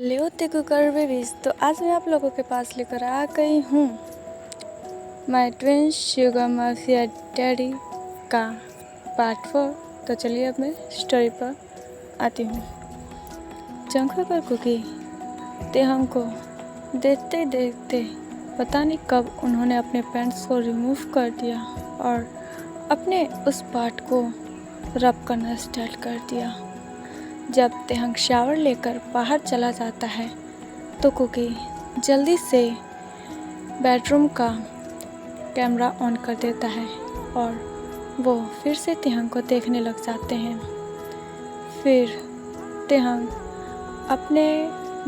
Hello cooker babies. तो आज मैं आप लोगों के पास लेकर आ गई हूँ my twin sugar mafia daddy का पार्ट 4। तो चलिए अब मैं स्टोरी पर आती हूँ। जंगल पर कुकी तेहंग को देखते देखते पता नहीं कब उन्होंने अपने पैंट्स को रिमूव कर दिया और अपने उस पार्ट को रब करना स्टार्ट कर दिया। जब तेहंग शावर लेकर बाहर चला जाता है तो कुकी जल्दी से बेडरूम का कैमरा ऑन कर देता है और वो फिर से तेहंग को देखने लग जाते हैं। फिर तेहंग अपने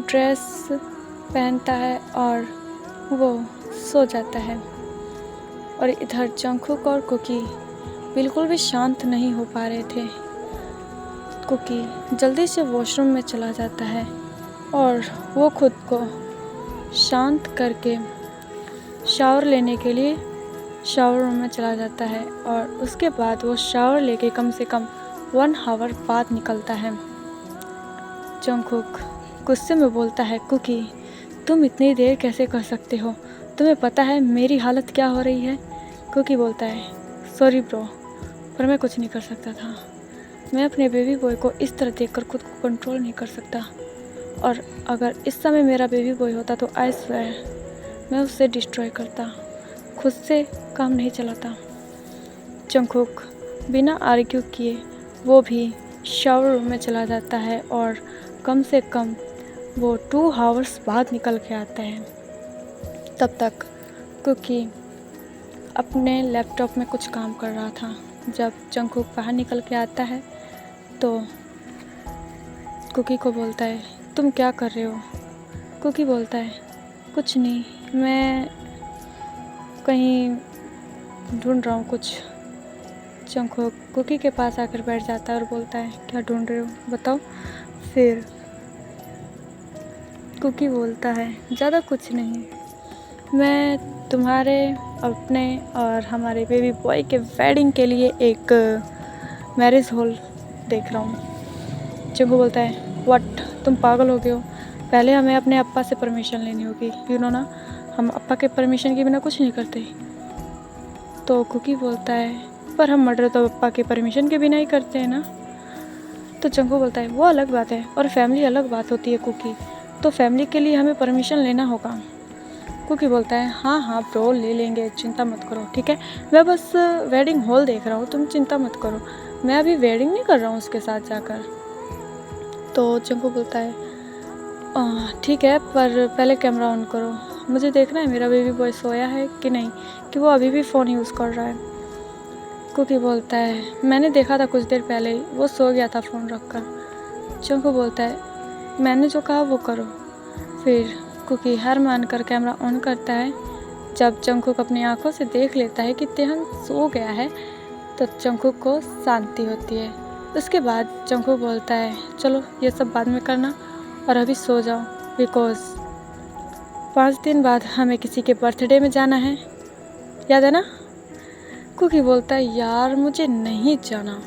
ड्रेस पहनता है और वो सो जाता है। और इधर जंगकुक और कुकी बिल्कुल भी शांत नहीं हो पा रहे थे। कुकी जल्दी से वॉशरूम में चला जाता है और वो खुद को शांत करके शावर लेने के लिए शावर रूम में चला जाता है और उसके बाद वो शावर लेके कम से कम 1 आवर बाद निकलता है। जंगकुक गुस्से में बोलता है, कुकी तुम इतनी देर कैसे कर सकते हो? तुम्हें पता है मेरी हालत क्या हो रही है? कुकी बोलता है, सॉरी ब्रो, पर मैं कुछ नहीं कर सकता था। मैं अपने बेबी बॉय को इस तरह देखकर खुद को कंट्रोल नहीं कर सकता और अगर इस समय मेरा बेबी बॉय होता तो आई स्वेयर मैं उसे डिस्ट्रॉय करता, खुद से काम नहीं चलाता। जंगकुक बिना आर्ग्यू किए वो भी शावर रूम में चला जाता है और कम से कम वो 2 आवर्स बाद निकल के आता है। तब तक कुकी अपने लैपटॉप में कुछ काम कर रहा था। जब जंगकुक बाहर निकल के आता है तो कुकी को बोलता है, तुम क्या कर रहे हो? कुकी बोलता है, कुछ नहीं, मैं कहीं ढूंढ रहा हूँ कुछ। जंगकुक कुकी के पास आकर बैठ जाता है और बोलता है, क्या ढूंढ रहे हो बताओ? फिर कुकी बोलता है, ज़्यादा कुछ नहीं, मैं तुम्हारे अपने और हमारे बेबी बॉय के वेडिंग के लिए एक मैरिज हॉल देख रहा हूँ। जंगकुक बोलता है, व्हाट, तुम पागल हो गए हो? पहले हमें अपने अप्पा से परमिशन लेनी होगी, यू नो ना, हम अप्पा के परमिशन के बिना कुछ नहीं करते। तो कुकी बोलता है, पर हम मर्डर तो अप्पा के परमिशन के बिना ही करते हैं ना। तो जंगकुक बोलता है, वो अलग बात है और फैमिली अलग बात होती है कुकी, तो फैमिली के लिए हमें परमिशन लेना होगा। कुकी बोलता है, हाँ हाँ ब्रो, ले लेंगे, चिंता मत करो, ठीक है, मैं बस वेडिंग हॉल देख रहा हूँ, तुम चिंता मत करो, मैं अभी वेडिंग नहीं कर रहा हूँ उसके साथ जाकर। तो जंगकुक बोलता है, ठीक है, पर पहले कैमरा ऑन करो, मुझे देखना है मेरा बेबी बॉय सोया है कि नहीं, कि वो अभी भी फ़ोन यूज़ कर रहा है। कुकी बोलता है, मैंने देखा था कुछ देर पहले ही, वो सो गया था फ़ोन रख कर। जंगकुक बोलता है, मैंने जो कहा वो करो। फिर कुकी हार मानकर कैमरा ऑन करता है। जब जंगकुक अपनी आंखों से देख लेता है कि तेहंग सो गया है तो जंगकुक को शांति होती है। उसके बाद जंगकुक बोलता है, चलो ये सब बाद में करना और अभी सो जाओ, बिकॉज 5 दिन बाद हमें किसी के बर्थडे में जाना है, याद है ना? कुकी बोलता है, यार मुझे नहीं जाना,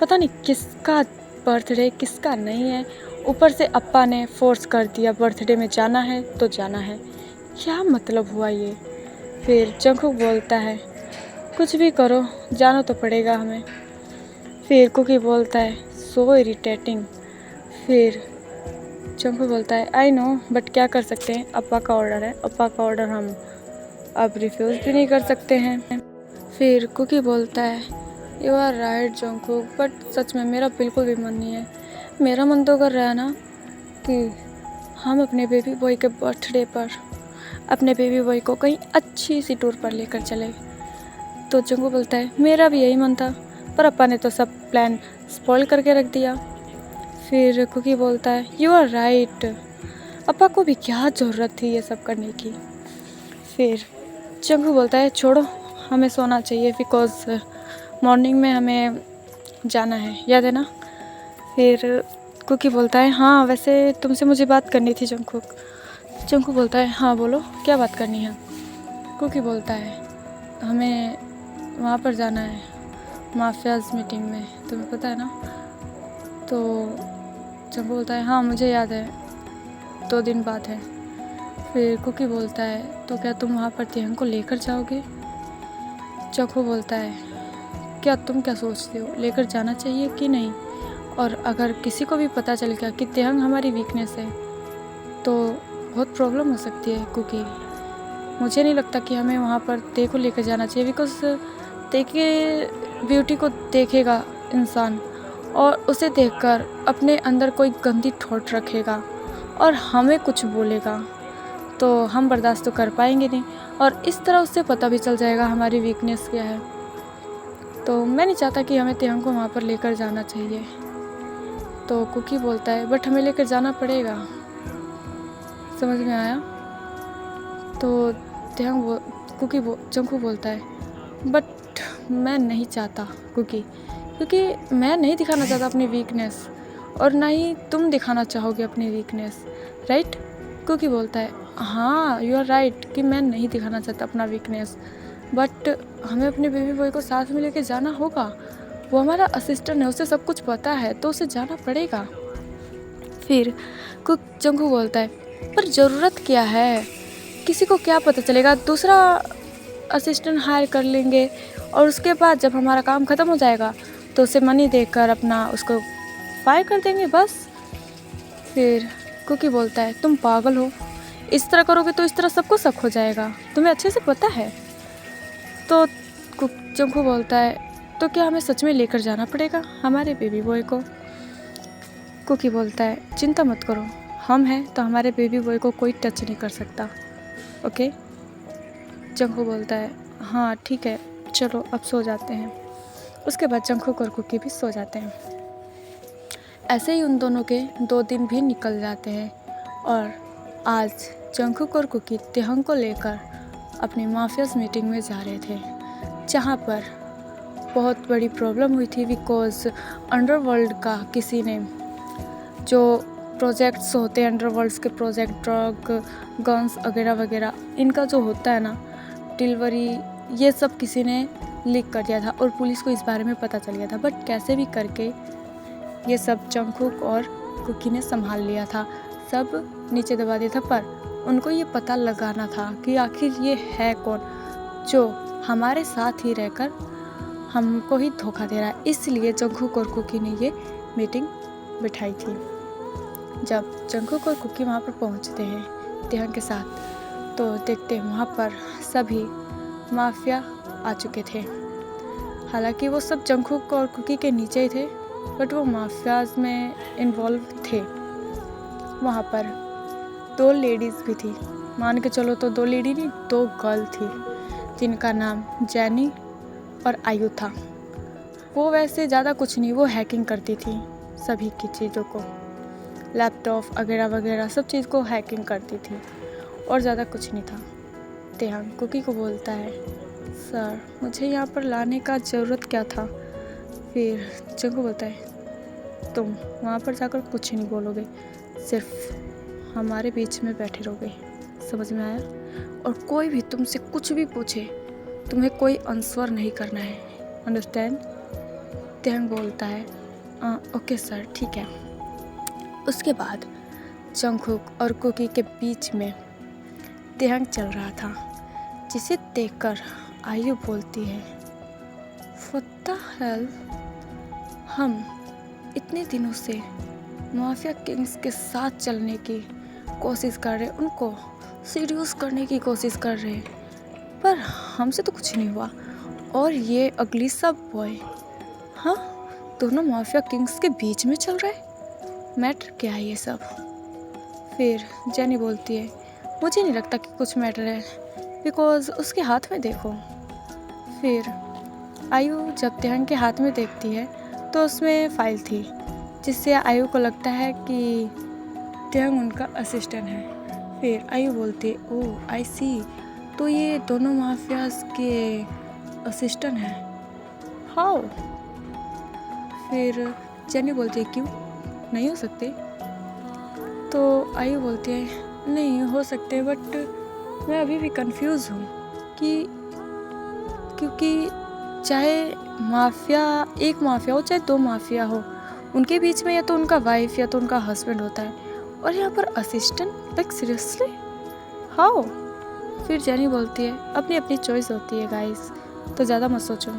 पता नहीं किसका बर्थडे किसका नहीं है, ऊपर से अप्पा ने फोर्स कर दिया बर्थडे में जाना है तो जाना है, क्या मतलब हुआ ये? फिर जंगकुक बोलता है, कुछ भी करो, जाना तो पड़ेगा हमें। फिर कुकी बोलता है, सो इरिटेटिंग। फिर जंगकुक बोलता है, आई नो, बट क्या कर सकते हैं, अप्पा का ऑर्डर है, अप्पा का ऑर्डर हम अब रिफ्यूज़ भी नहीं कर सकते हैं। फिर कुकी बोलता है, you are right Jungkook, but सच में मेरा बिल्कुल भी मन नहीं है। मेरा मन तो कर रहा है ना कि हम अपने बेबी बॉय के बर्थडे पर अपने बेबी बॉय को कहीं अच्छी सी टूर पर लेकर चले। तो जंगकुक बोलता है, मेरा भी यही मन था, पर अप्पा ने तो सब प्लान स्पॉइल करके रख दिया। फिर कुकी बोलता है, यू आर राइट, अप्पा को भी क्या ज़रूरत थी ये सब करने की। फिर जंगकुक बोलता है, छोड़ो, हमें सोना चाहिए, बिकॉज मॉर्निंग में हमें जाना है, याद है ना? फिर कुकी बोलता है, हाँ वैसे तुमसे मुझे बात करनी थी जंगकुक। जंगकुक बोलता है, हाँ बोलो, क्या बात करनी है? कुकी बोलता है, हमें वहाँ पर जाना है माफियाज़ मीटिंग में, तुम्हें पता है ना? तो जंगकुक बोलता है, हाँ मुझे याद है, 2 दिन बाद है। फिर कुकी बोलता है तो क्या तुम वहाँ पर तिहंग को लेकर जाओगे? चंकू बोलता है क्या तुम क्या सोचते हो, लेकर जाना चाहिए कि नहीं? और अगर किसी को भी पता चल गया कि तिहंग हमारी वीकनेस है तो बहुत प्रॉब्लम हो सकती है कुकी। मुझे नहीं लगता कि हमें वहाँ पर ते को लेकर जाना चाहिए, बिकॉज ते के ब्यूटी को देखेगा इंसान और उसे देखकर अपने अंदर कोई गंदी थॉट रखेगा और हमें कुछ बोलेगा तो हम बर्दाश्त तो कर पाएंगे नहीं, और इस तरह उससे पता भी चल जाएगा हमारी वीकनेस क्या है। तो मैं नहीं चाहता कि हमें तिहंग को वहाँ पर लेकर जाना चाहिए। तो कुकी बोलता है बट हमें लेकर जाना पड़ेगा। समझ में आया? तो चंकू बोलता है बट मैं नहीं चाहता कुकी, क्योंकि मैं नहीं दिखाना चाहता अपनी वीकनेस और ना ही तुम दिखाना चाहोगे अपनी वीकनेस, राइट? कुकी बोलता है हाँ यू आर राइट कि मैं नहीं दिखाना चाहता अपना वीकनेस, बट हमें अपने बेबी बॉय को साथ में लेके जाना होगा। वो हमारा असिस्टेंट है, उसे सब कुछ पता है तो उसे जाना पड़ेगा। फिर चंकू बोलता है पर ज़रूरत क्या है, किसी को क्या पता चलेगा, दूसरा असिस्टेंट हायर कर लेंगे और उसके बाद जब हमारा काम ख़त्म हो जाएगा तो उसे मनी देकर अपना उसको फायर कर देंगे बस। फिर कुकी बोलता है तुम पागल हो, इस तरह करोगे तो इस तरह सबको शक हो जाएगा, तुम्हें अच्छे से पता है। तो चंकू बोलता है तो क्या हमें सच में लेकर जाना पड़ेगा हमारे बेबी बॉय को? कुकी बोलता है चिंता मत करो, हम हैं तो हमारे बेबी बॉय को कोई टच नहीं कर सकता, ओके? चंकू बोलता है हाँ ठीक है चलो अब सो जाते हैं। उसके बाद चंकू और कुकी भी सो जाते हैं। ऐसे ही उन दोनों के 2 दिन भी निकल जाते हैं और आज जंगकुक और कुकी तिहंग को लेकर अपनी माफियाज मीटिंग में जा रहे थे, जहाँ पर बहुत बड़ी प्रॉब्लम हुई थी बिकॉज अंडरवर्ल्ड का किसी ने जो प्रोजेक्ट्स होते हैं अंडरवर्ल्ड्स के प्रोजेक्ट, ड्रग, गन्स वगैरह वगैरह, इनका जो होता है ना डिलीवरी, ये सब किसी ने लीक कर दिया था और पुलिस को इस बारे में पता चल गया था। बट कैसे भी करके ये सब जंगकुक और कुकी ने संभाल लिया था, सब नीचे दबा दिया था। पर उनको ये पता लगाना था कि आखिर ये है कौन जो हमारे साथ ही रहकर हमको ही धोखा दे रहा है। इसलिए जंगकुक और कुकी ने ये मीटिंग बिठाई थी। जब जंगकुक और कुकी वहाँ पर पहुँचते हैं तिहंग के साथ तो देखते हैं वहाँ पर सभी माफिया आ चुके थे। हालांकि वो सब जंगकुक और कुकी के नीचे ही थे बट वो माफियाज में इन्वॉल्व थे। वहाँ पर 2 लेडीज़ भी थी, मान के चलो तो 2 लेडी नहीं 2 गर्ल थी, जिनका नाम जैनी और आयु था। वो वैसे ज़्यादा कुछ नहीं, वो हैकिंग करती थी सभी की चीज़ों को, लैपटॉप वगैरह वगैरह सब चीज़ को हैकिंग करती थी और ज़्यादा कुछ नहीं था। तिहंग कुकी को बोलता है सर मुझे यहाँ पर लाने का ज़रूरत क्या था? फिर जंगू बोलता है तुम वहाँ पर जाकर कुछ नहीं बोलोगे, सिर्फ हमारे बीच में बैठे रहोगे, समझ में आया? और कोई भी तुमसे कुछ भी पूछे तुम्हें कोई आंसर नहीं करना है, अंडरस्टैंड? तिहंग बोलता है ओके सर ठीक है। उसके बाद जंगकुक और कुकी के बीच में तिहंग चल रहा था, जिसे देखकर आयु बोलती है व्हाट द हेल, हम इतने दिनों से माफिया किंग्स के साथ चलने की कोशिश कर रहे, उनको सीड्यूस करने की कोशिश कर रहे, पर हमसे तो कुछ नहीं हुआ, और ये अगली सा बॉय हाँ दोनों माफिया किंग्स के बीच में चल रहा है, मैटर क्या है ये सब? फिर जेनी बोलती है मुझे नहीं लगता कि कुछ मैटर है बिकॉज उसके हाथ में देखो। फिर आयु जब तिहंग के हाथ में देखती है तो उसमें फाइल थी, जिससे आयु को लगता है कि तिहंग उनका असिस्टेंट है। फिर आयु बोलती है ओह आई सी, तो ये दोनों माफियाज के असिस्टेंट हैं, हाउ? फिर जेनी बोलती है क्यों नहीं हो सकते? तो आयु बोलती है नहीं हो सकते, बट मैं अभी भी कंफ्यूज हूँ कि क्योंकि चाहे माफिया एक माफिया हो चाहे 2 माफिया हो, उनके बीच में या तो उनका वाइफ या तो उनका हस्बैंड होता है, और यहाँ पर असिस्टेंट, लाइक सीरियसली हाउ? फिर जेनी बोलती है अपनी अपनी चॉइस होती है गाइस, तो ज़्यादा मत सोचो।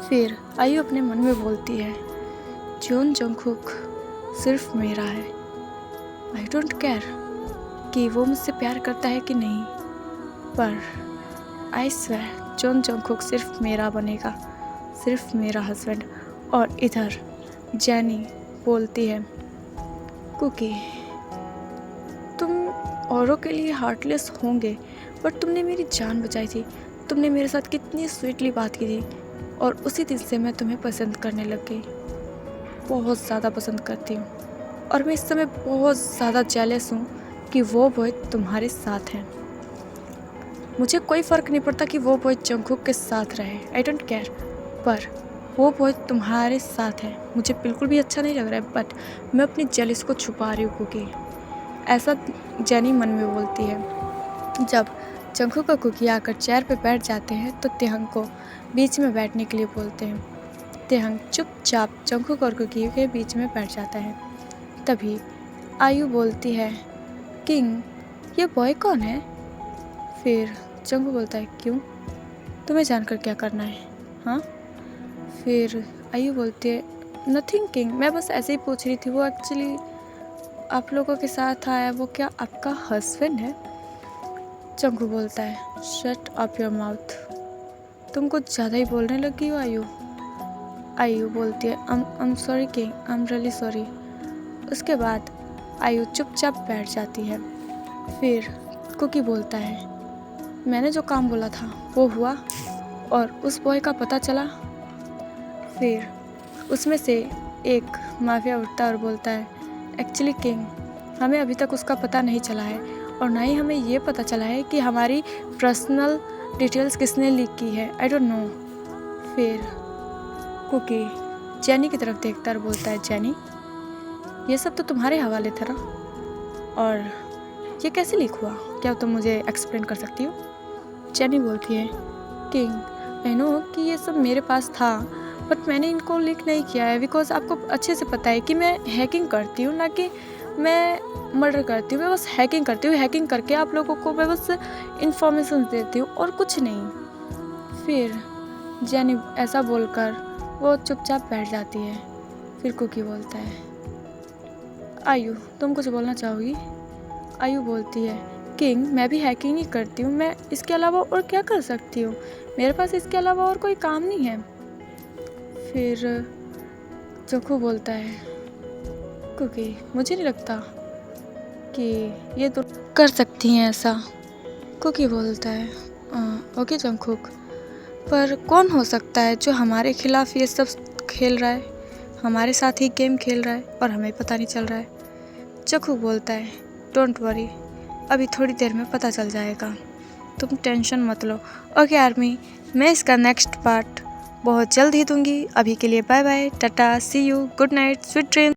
फिर आयु अपने मन में बोलती है जॉन जंगकुक सिर्फ मेरा है, आई डोंट केयर कि वो मुझसे प्यार करता है कि नहीं, पर आई स्वेयर जॉन जंगकुक सिर्फ मेरा बनेगा, सिर्फ मेरा हस्बैंड। और इधर जेनी बोलती है कुकी तुम औरों के लिए हार्टलेस होंगे, बट तुमने मेरी जान बचाई थी, तुमने मेरे साथ कितनी स्वीटली बात की थी, और उसी दिन से मैं तुम्हें पसंद करने लग गई, बहुत ज़्यादा पसंद करती हूँ। और मैं इस समय बहुत ज़्यादा जेलस हूँ कि वो बॉय तुम्हारे साथ है। मुझे कोई फ़र्क नहीं पड़ता कि वो बॉय जंगकुक के साथ रहे, आई डोंट केयर, पर वो बॉय तुम्हारे साथ है मुझे बिल्कुल भी अच्छा नहीं लग रहा है। बट मैं अपनी जेलस को छुपा रही हूँ कुकी, ऐसा जेनी मन में बोलती है। जब जंगकुक और कुकी आकर चेयर पे बैठ जाते हैं तो तेहंग को बीच में बैठने के लिए बोलते हैं। तेहंग चुपचाप जंगकुक और कुकी के बीच में बैठ जाता है। तभी आयु बोलती है किंग ये बॉय कौन है? फिर जंगकुक बोलता है क्यों, तुम्हें जानकर क्या करना है? हाँ? फिर आयु बोलती है नथिंग किंग, मैं बस ऐसे ही पूछ रही थी, वो एक्चुअली आप लोगों के साथ आया, वो क्या आपका हस्बैंड है? जंगकुक बोलता है शट अप योर माउथ, तुम कुछ ज़्यादा ही बोलने लगी हो आयु। आयु बोलती है I am sorry king, I am really sorry. उसके बाद आयु चुपचाप बैठ जाती है। फिर कुकी बोलता है मैंने जो काम बोला था वो हुआ और उस बॉय का पता चला? फिर उसमें से एक माफिया उठता और बोलता है एक्चुअली किंग हमें अभी तक उसका पता नहीं चला है, और ना ही हमें ये पता चला है कि हमारी पर्सनल डिटेल्स किसने लीक की है, आई डोंट नो। फिर कुकी जेनी की तरफ देखता और बोलता है जेनी ये सब तो तुम्हारे हवाले था ना, और ये कैसे लीक हुआ, क्या तुम मुझे एक्सप्लेन कर सकती हो? जेनी बोलती है किंग आई नो कि ये सब मेरे पास था, बट मैंने इनको लीक नहीं किया है बिकॉज आपको अच्छे से पता है कि मैं हैकिंग करती हूँ, ना कि मैं मर्डर करती हूँ। मैं बस हैकिंग करती हूँ, हैकिंग करके आप लोगों को मैं बस इंफॉर्मेशन देती हूँ और कुछ नहीं। फिर जेनी ऐसा बोलकर वो चुपचाप बैठ जाती है। फिर कुकी बोलता है आयु तुम कुछ बोलना चाहोगी? आयु बोलती है किंग मैं भी हैकिंग ही करती हूँ, मैं इसके अलावा और क्या कर सकती हूँ, मेरे पास इसके अलावा और कोई काम नहीं है। फिर जंगकुक बोलता है कुकी मुझे नहीं लगता कि ये तो कर सकती हैं ऐसा। कुकी बोलता है ओके जंगकुक, पर कौन हो सकता है जो हमारे खिलाफ ये सब खेल रहा है, हमारे साथ ही गेम खेल रहा है और हमें पता नहीं चल रहा है? जंगकुक बोलता है डोंट वरी, अभी थोड़ी देर में पता चल जाएगा, तुम टेंशन मत लो। ओके आर्मी, मैं इसका नेक्स्ट पार्ट बहुत जल्द ही दूंगी। अभी के लिए bye bye, tata, see you, good night, sweet dream.